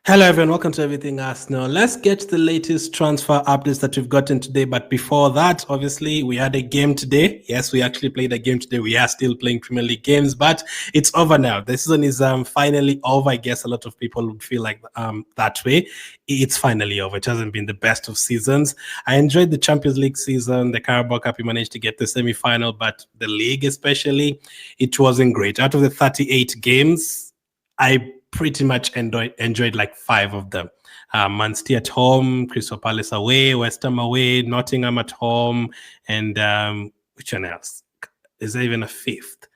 Hello, everyone. Welcome to Everything Arsenal. Let's get to the latest transfer updates that we've gotten today. But before that, obviously, we had a game today. Yes, we actually played a game today. We are still playing Premier League games, but it's over now. The season is finally over. I guess a lot of people would feel like that way. It's finally over. It hasn't been the best of seasons. I enjoyed the Champions League season, the Carabao Cup. We managed to get the semi-final, but the league especially, it wasn't great. Out of the 38 games, I pretty much enjoyed like 5 of them. Man City at home, Crystal Palace away, West Ham away, Nottingham at home, and which one else? Is there even a fifth?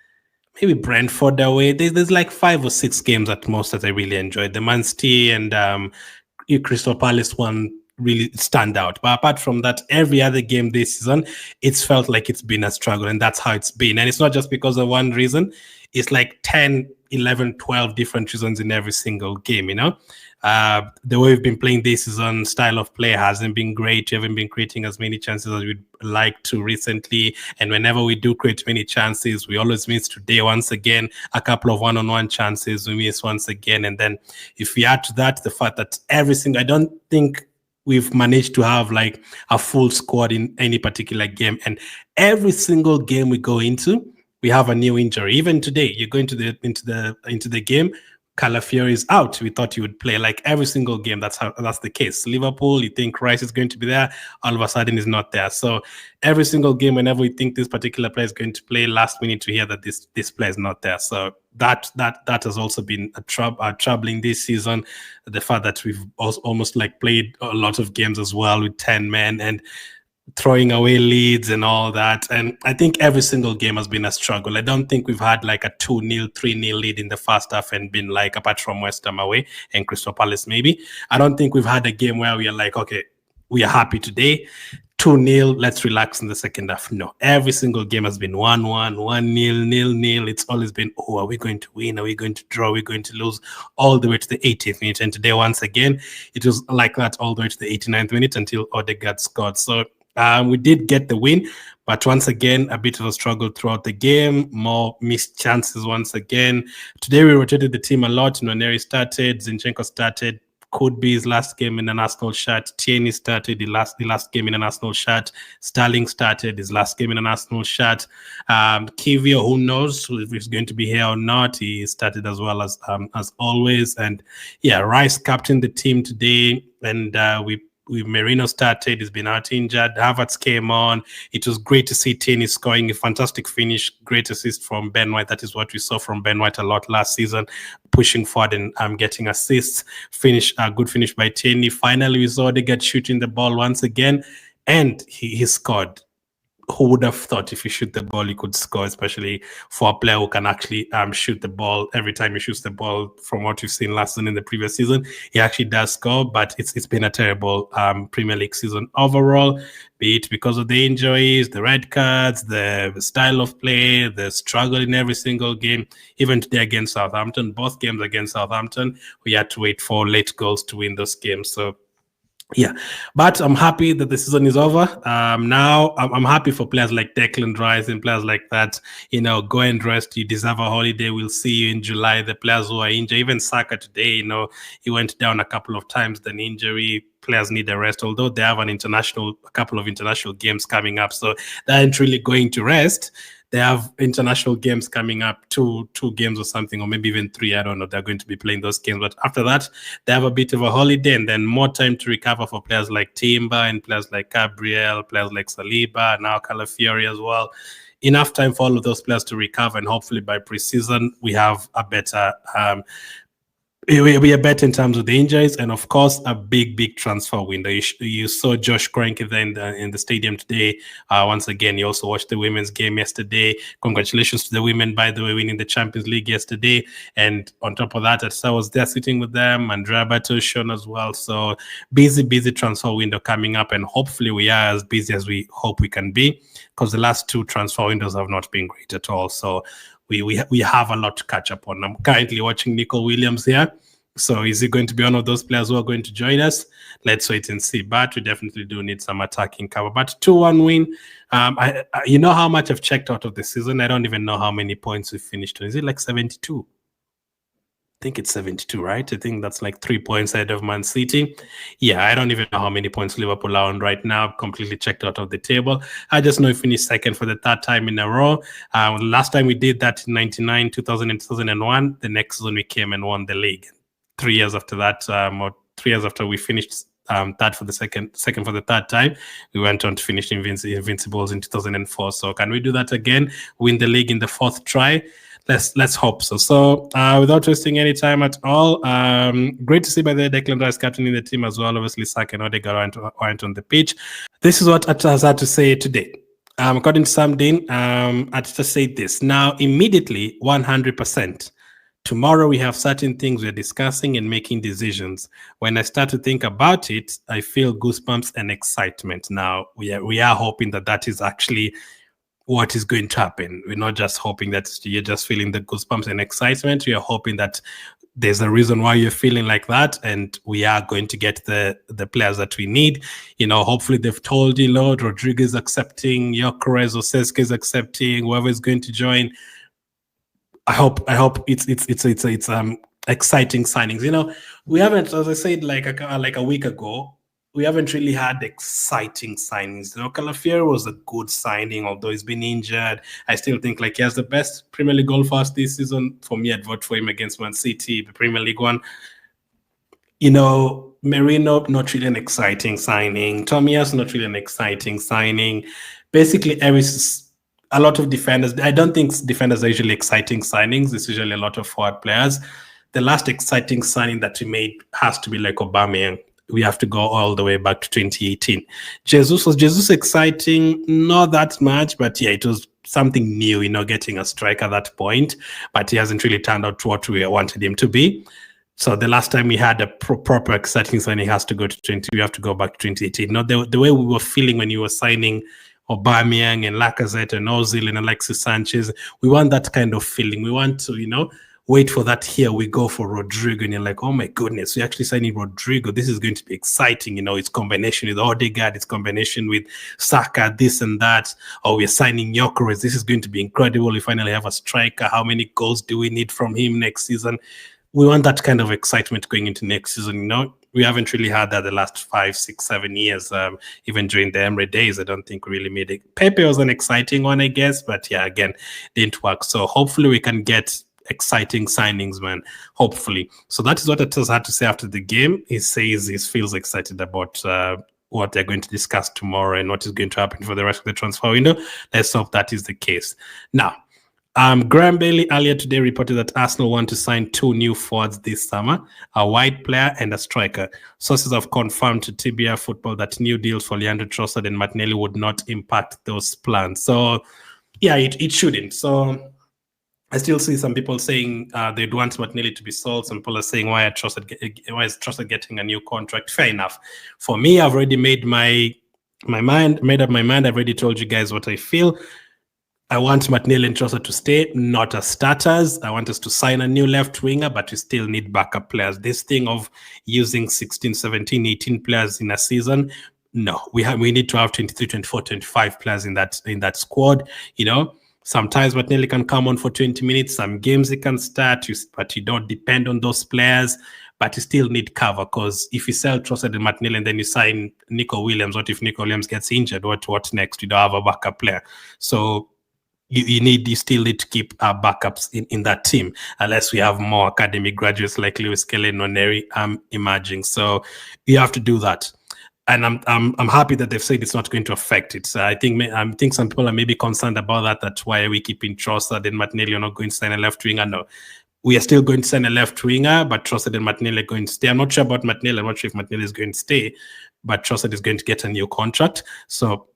Maybe Brentford away. There's like 5 or 6 games at most that I really enjoyed. The Man City and Crystal Palace one really stand out. But apart from that, every other game this season, it's felt like it's been a struggle, and that's how it's been. And it's not just because of one reason. It's like 10, 11, 12 different reasons in every single game, the way we've been playing this season, style of play hasn't been great. We haven't been creating as many chances as we'd like to recently. And whenever we do create many chances, we always miss. Today, once again, a couple of one-on-one chances, we miss once again. And then if we add to that, the fact that I don't think we've managed to have like a full squad in any particular game. And every single game we go into, we have a new injury. Even today, you go into the game, Calafiori is out. We thought he would play like every single game. That's the case. Liverpool, you think Rice is going to be there, all of a sudden he's not there. So every single game, whenever we think this particular player is going to play, last minute to hear that this player is not there. So that has also been a troubling this season. The fact that we've almost like played a lot of games as well with 10 men and throwing away leads and all that. And I think every single game has been a struggle. I don't think we've had like a 2-0, 3-0 lead in the first half and been like, apart from West Ham away and Crystal Palace maybe, I don't think we've had a game where we are like, okay, we are happy today, 2-0, let's relax in the second half. No, every single game has been 1-1, 1-0, 0-0. It's always been, are we going to win? Are we going to draw? Are we going to lose? All the way to the 80th minute. And today, once again, it was like that all the way to the 89th minute until Odegaard scored. So we did get the win, but once again, a bit of a struggle throughout the game, more missed chances once again. Today, we rotated the team a lot. Nwaneri started, Zinchenko started, could be his last game in an Arsenal shirt. Tierney started the last game in an Arsenal shirt. Sterling started his last game in an Arsenal shirt. Kiwior, who knows if he's going to be here or not. He started as well as always. And yeah, Rice captained the team today, and Merino started. He's been out injured. Havertz came on. It was great to see Tierney scoring a fantastic finish. Great assist from Ben White. That is what we saw from Ben White a lot last season, pushing forward and getting assists. Good finish by Tierney. Finally, we saw Odegaard shooting the ball once again, and he scored. Who would have thought if you shoot the ball, you could score, especially for a player who can actually shoot the ball. Every time he shoots the ball, from what we've seen last season in the previous season, he actually does score, but it's been a terrible Premier League season overall, be it because of the injuries, the red cards, the style of play, the struggle in every single game. Even today against Southampton, both games against Southampton, we had to wait for late goals to win those games. So yeah, but I'm happy that the season is over. Now I'm happy for players like Declan Rice and players like that. Go and rest. You deserve a holiday. We'll see you in July. The players who are injured, even Saka today, he went down a couple of times. Then injury. Players need a rest, although they have a couple of international games coming up, so they aren't really going to rest. They have international games coming up, two games or something, or maybe even 3. I don't know. They're going to be playing those games. But after that, they have a bit of a holiday and then more time to recover for players like Timber and players like Gabriel, players like Saliba, now Calafiori as well. Enough time for all of those players to recover, and hopefully by pre-season, we have a better we are better in terms of the injuries, and of course a big transfer window. You saw Josh Kroenke there in the stadium today. Once again, you also watched the women's game yesterday. Congratulations to the women, by the way, winning the Champions League yesterday. And on top of that, I was there sitting with them, and Roberto shown as well. So busy transfer window coming up, and hopefully we are as busy as we hope we can be, because the last 2 transfer windows have not been great at all. So we have a lot to catch up on. I'm currently watching Nico Williams here. So is he going to be one of those players who are going to join us? Let's wait and see. But we definitely do need some attacking cover. But 2-1 win. You know how much I've checked out of the season? I don't even know how many points we finished. Is it like 72? think it's 72, right? I think that's like 3 points ahead of Man City. Yeah, I don't even know how many points Liverpool are on right now. Completely checked out of the table. I just know we finished second for the third time in a row. Last time we did that in 99, 2000, and 2001. The next season we came and won the league. 3 years after that, or 3 years after we finished third for the second for the third time, we went on to finish Invincibles in 2004. So can we do that again? Win the league in the fourth try? Let's hope so. So without wasting any time at all, great to see by the Declan Rice captaining the team as well. Obviously, Saka and Odegaard aren't on the pitch. This is what Arteta has had to say today. According to Sam Dean, Arteta said this. Now, immediately, 100%. Tomorrow we have certain things we're discussing and making decisions. When I start to think about it, I feel goosebumps and excitement. Now, we are hoping that is actually what is going to happen. We're not just hoping that you're just feeling the goosebumps and excitement. We are hoping that there's a reason why you're feeling like that, and we are going to get the players that we need. Hopefully they've told you, Lord, Rodriguez accepting, Gyokeres or Sesko is accepting, whoever is going to join. I hope it's exciting signings. We haven't, as I said, like a week ago, we haven't really had exciting signings. Calafiori was a good signing, although he's been injured. I still think he has the best Premier League goal for us this season. For me, I'd vote for him against Man City, the Premier League one. Merino, not really an exciting signing. Tomiyasu, not really an exciting signing. Basically, a lot of defenders. I don't think defenders are usually exciting signings. It's usually a lot of forward players. The last exciting signing that we made has to be like Aubameyang. We have to go all the way back to 2018. Was Jesus exciting? Not that much, but yeah, it was something new, getting a striker at that point. But he hasn't really turned out to what we wanted him to be. So the last time we had a proper exciting signing has to go to we have to go back to 2018. Not the way we were feeling when you were signing Aubameyang and Lacazette and Ozil and Alexis Sanchez. We want that kind of feeling. We want to, wait for that. Here we go for Rodrigo, and you're like, oh my goodness, we actually signing Rodrigo. This is going to be exciting. It's combination with Odegaard, it's combination with Saka, this and that. Or we're signing Gyokeres. This is going to be incredible. We finally have a striker. How many goals do we need from him next season? We want that kind of excitement going into next season. We haven't really had that the last 5, 6, 7 years. Even during the Emre days, I don't think we really made it. Pepe was an exciting one, I guess, but yeah, again, didn't work. So hopefully we can get exciting signings, man. Hopefully. So that is what Arteta had to say after the game. He says he feels excited about what they're going to discuss tomorrow and what is going to happen for the rest of the transfer window. Let's hope that is the case. Now, Graham Bailey earlier today reported that Arsenal want to sign 2 new forwards this summer, a wide player and a striker. Sources have confirmed to TBR Football that new deals for Leandro Trossard and Martinelli would not impact those plans. So, yeah, it shouldn't. So, I still see some people saying they'd want Martinelli to be sold. Some people are saying, why is Trossard getting a new contract? Fair enough. For me, I've already made made up my mind. I've already told you guys what I feel. I want Martinelli and Trossard to stay, not as starters. I want us to sign a new left winger, but we still need backup players. This thing of using 16, 17, 18 players in a season, no. We need to have 23, 24, 25 players in that squad. Sometimes Martinelli can come on for 20 minutes. Some games he can start, but you don't depend on those players. But you still need cover, because if you sell Trossard and Martinelli and then you sign Nico Williams, what if Nico Williams gets injured? What next? You don't have a backup player. So you still need to keep our backups in that team, unless we have more academy graduates like Lewis Kelly and Noneri emerging. So you have to do that. And I'm happy that they've said it's not going to affect it. So I think some people are maybe concerned about that. That's why are we keeping Trossard and Martinelli? You're not going to sign a left winger? No. We are still going to sign a left winger, but Trossard and Martinelli are going to stay. I'm not sure about Martinelli. I'm not sure if Martinelli is going to stay, but Trossard is going to get a new contract. So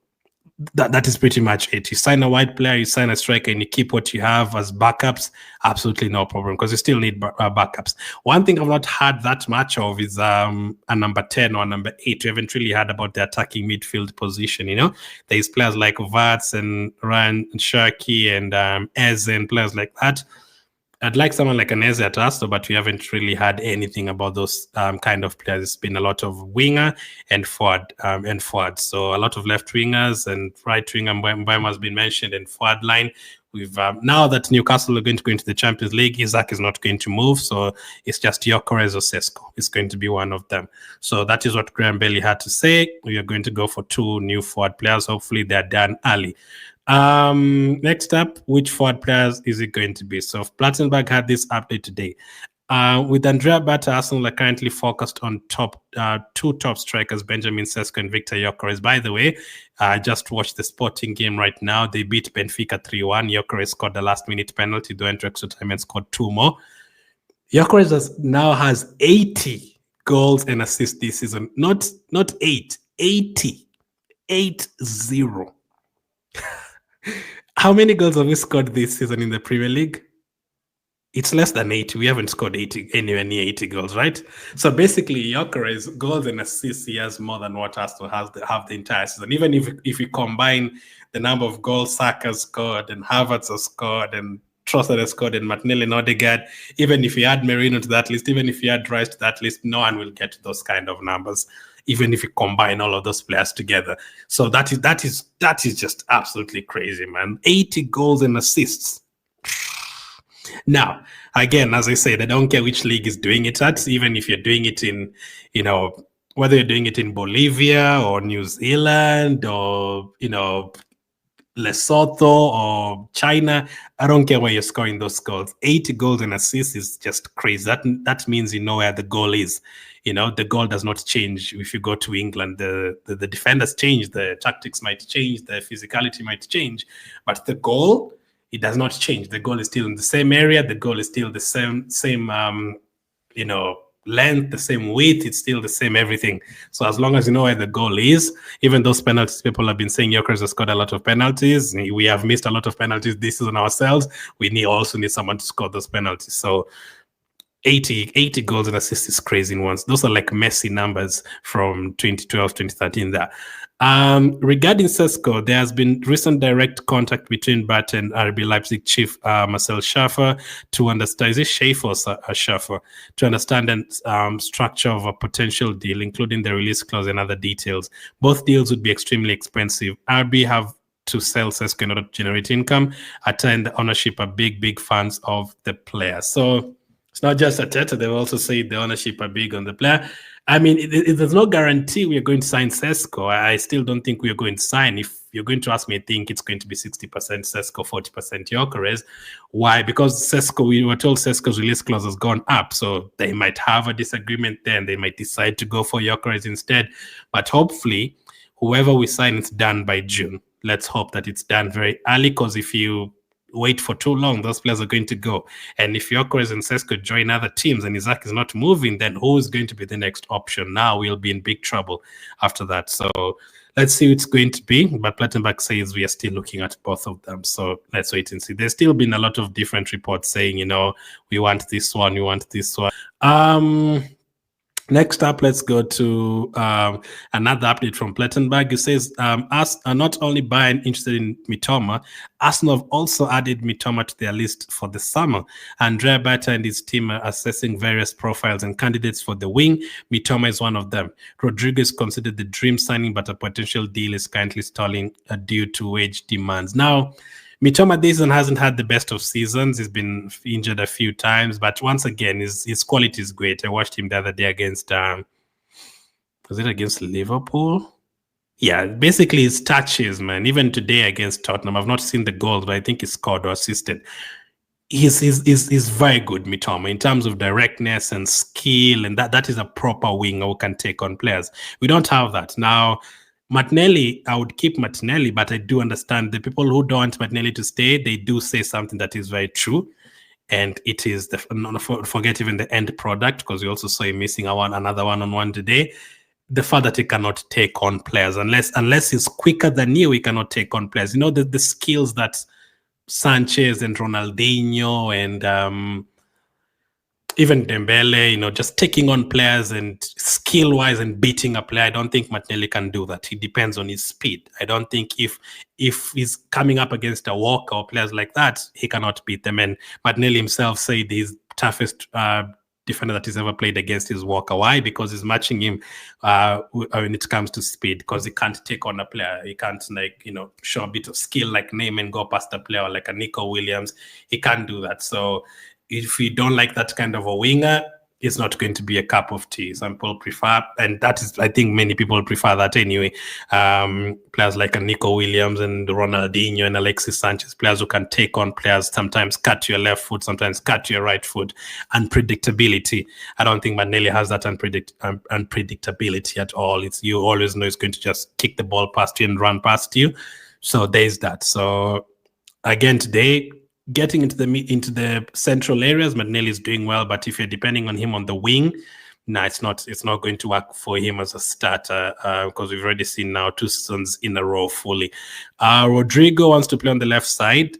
that is pretty much it. You sign a wide player, you sign a striker, and you keep what you have as backups. Absolutely no problem, because you still need backups. One thing I've not heard that much of is a number 10 or number 8. We haven't really heard about the attacking midfield position. There's players like Vats and Ryan Sharkey and Eze and players like that. I'd like someone like an Eze at Arsenal, but we haven't really had anything about those kind of players. It's been a lot of winger and forward. So a lot of left wingers and right winger, Mbeumo has been mentioned, and forward line. We've now that Newcastle are going to go into the Champions League, Isak is not going to move, so it's just Gyokeres or Sesko. It's going to be one of them. So that is what Graham Bailey had to say. We are going to go for 2 new forward players. Hopefully they're done early. Next up, which forward players is it going to be? So Plattenberg had this update today. With Andrea Bata, Arsenal are currently focused on 2 top strikers, Benjamin Sesko and Viktor Gyokeres. By the way, I just watched the Sporting game right now. They beat Benfica 3-1. Gyokeres scored the last-minute penalty, they went to extra time and scored 2 more. Gyokeres now has 80 goals and assists this season. Not 8, 80. 8-0. How many goals have we scored this season in the Premier League? It's less than 80. We haven't scored 80 anywhere near 80 goals, right? So basically, Gyokeres goals and assists, he has more than what Arsenal have the entire season. Even if you combine the number of goals Saka scored and Havertz has scored and Trossard has scored and Martinelli and Odegaard, even if you add Merino to that list, even if you add Rice to that list, no one will get to those kind of numbers, even if you combine all of those players together. So that is just absolutely crazy, man. 80 goals and assists. Now, again, as I said, I don't care which league is doing it at, even if you're doing it in, whether you're doing it in Bolivia or New Zealand or, Lesotho or China. I don't care where you're scoring those goals. 80 goals and assists is just crazy. That means you know where the goal is. The goal does not change if you go to England. The defenders change, the tactics might change, the physicality might change, but the goal, it does not change. The goal is still in the same area. The goal is still the same length, the same width. It's still the same everything. So as long as you know where the goal is, even those penalties, people have been saying Gyokeres has scored a lot of penalties. We have missed a lot of penalties this season ourselves. We also need someone to score those penalties. So 80 goals and assists is crazy in once. Those are like Messi numbers from 2012, 2013 there. Regarding Sesko, there has been recent direct contact between Bat and RB Leipzig chief Marcel Schaffer to understand, is it Schaffer or Schaffer, to understand the structure of a potential deal, including the release clause and other details. Both deals would be extremely expensive. RB have to sell Sesko in order to generate income. Arteta and the ownership are big fans of the player. So it's not just Arteta, they've also said the ownership are big on the player. I mean, there's no guarantee we are going to sign Sesko. I still don't think we are going to sign. If you're going to ask me, I think it's going to be 60% Sesko, 40% Gyokeres. Why? Because Sesko, we were told Sesko's release clause has gone up, so they might have a disagreement there and they might decide to go for Gyokeres instead. But hopefully, whoever we sign, it's done by June. Let's hope that it's done very early, because if you wait for too long, those players are going to go. And if Gyokeres and Sesko join other teams and Isak is not moving, then who is going to be the next option? Now we'll be in big trouble after that. So let's see who it's going to be. But Plattenberg says we are still looking at both of them. So let's wait and see. There's still been a lot of different reports saying, we want this one, we want this one. Next up, let's go to another update from Plattenberg. He says, us are not only Bayern interested in Mitoma, Arsenal have also added Mitoma to their list for the summer. Andrea Bata and his team are assessing various profiles and candidates for the wing. Mitoma is one of them. Rodriguez considered the dream signing, but a potential deal is currently stalling due to wage demands. Now, Mitoma this season hasn't had the best of seasons. He's been injured a few times, but once again, his quality is great. I watched him the other day against, was it against Liverpool? Yeah, basically his touches, man. Even today against Tottenham, I've not seen the goals, but I think he scored or assisted. He's very good, Mitoma, in terms of directness and skill, and that is a proper winger who can take on players. We don't have that now. Martinelli, I would keep Martinelli, but I do understand the people who don't want Martinelli to stay, they do say something that is very true. And it is, forget even the end product, because we also saw him missing another one-on-one today. The fact that he cannot take on players, unless he's quicker than you, he cannot take on players. The skills that Sanchez and Ronaldinho and even Dembele, just taking on players and skill-wise and beating a player, I don't think Martinelli can do that. It depends on his speed. I don't think if he's coming up against a Walker or players like that, he cannot beat them. And Martinelli himself said his toughest defender that he's ever played against is Walker. Why? Because he's matching him when it comes to speed, because he can't take on a player. He can't, show a bit of skill like name and go past a player like a Nico Williams. He can't do that. So if you don't like that kind of a winger, it's not going to be a cup of tea. Some people prefer, and that is, I think many people prefer that anyway. Players like a Nico Williams and Ronaldinho and Alexis Sanchez, players who can take on players, sometimes cut your left foot, sometimes cut your right foot. Unpredictability. I don't think Martinelli has that unpredictability at all. It's, you always know it's going to just kick the ball past you and run past you. So there's that. So again, today, getting into the central areas, Martinelli is doing well, but if you're depending on him on the wing, it's not going to work for him as a starter, because we've already seen now 2 seasons in a row fully. Rodrigo wants to play on the left side.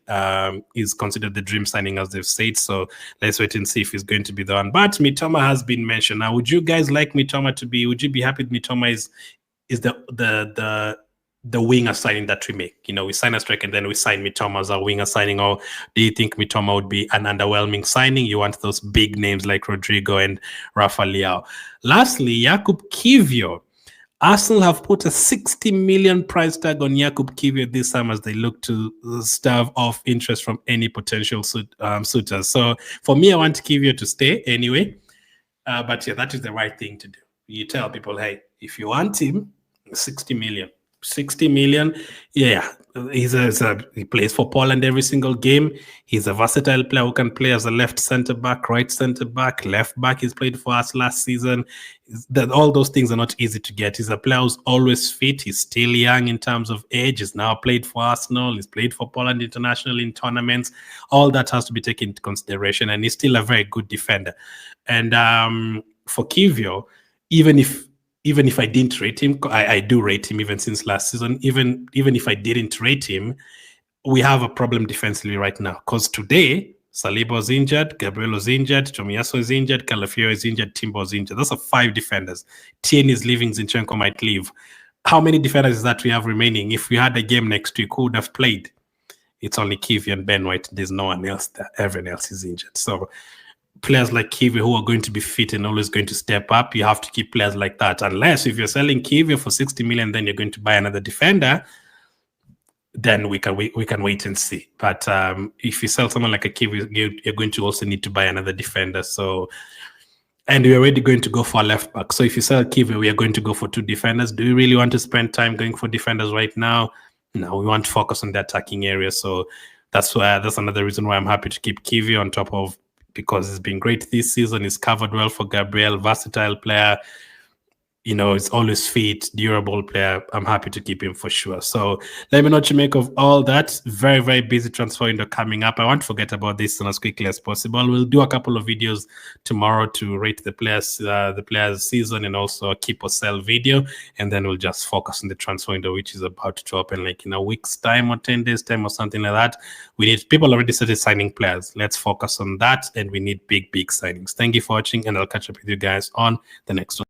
He's considered the dream signing, as they've said, so let's wait and see if he's going to be the one. But Mitoma has been mentioned. Now, would you guys like Mitoma to be? Would you be happy with Mitoma is the winger signing that we make? We sign a striker and then we sign Mitoma as a winger signing, or do you think Mitoma would be an underwhelming signing? You want those big names like Rodrigo and Rafa Leao. Lastly, Jakub Kiwior. Arsenal have put a 60 million price tag on Jakub Kiwior this time as they look to stave off interest from any potential suitors. So for me, I want Kiwior to stay anyway. But yeah, that is the right thing to do. You tell people, hey, if you want him, 60 million. Yeah, he plays for Poland every single game. He's a versatile player who can play as a left center back, right center back, left back. He's played for us last season. All those things are not easy to get. He's a player who's always fit. He's still young in terms of age. He's now played for Arsenal. He's played for Poland internationally in tournaments. All that has to be taken into consideration, and he's still a very good defender. And for Kiwior, even if I didn't rate him, I do rate him even since last season. Even if I didn't rate him, we have a problem defensively right now. Because today, Saliba's injured, Gabriel's injured, Tomiyasu is injured, Calafiori is injured, Timber is injured. Those are 5 defenders. Tierney is leaving, Zinchenko might leave. How many defenders is that we have remaining? If we had a game next week, who would have played? It's only Kiwior and Ben White. There's no one else there. Everyone else is injured. So players like Kiwior who are going to be fit and always going to step up, you have to keep players like that. Unless if you're selling Kiwior for 60 million, then you're going to buy another defender, then we can wait and see. But if you sell someone like a Kiwior, you're going to also need to buy another defender. So, and we're already going to go for a left back. So if you sell Kiwior, we are going to go for 2 defenders. Do you really want to spend time going for defenders right now? No, we want to focus on the attacking area. So that's another reason why I'm happy to keep Kiwior on top of, because it's been great this season. He's covered well for Gabriel, versatile player. It's always fit, durable player. I'm happy to keep him for sure. So let me know what you make of all that. Very, very busy transfer window coming up. I won't forget about this as quickly as possible. We'll do a couple of videos tomorrow to rate the players' season, and also a keep or sell video. And then we'll just focus on the transfer window, which is about to open like in a week's time or 10 days time or something like that. People already started signing players. Let's focus on that. And we need big, big signings. Thank you for watching, and I'll catch up with you guys on the next one.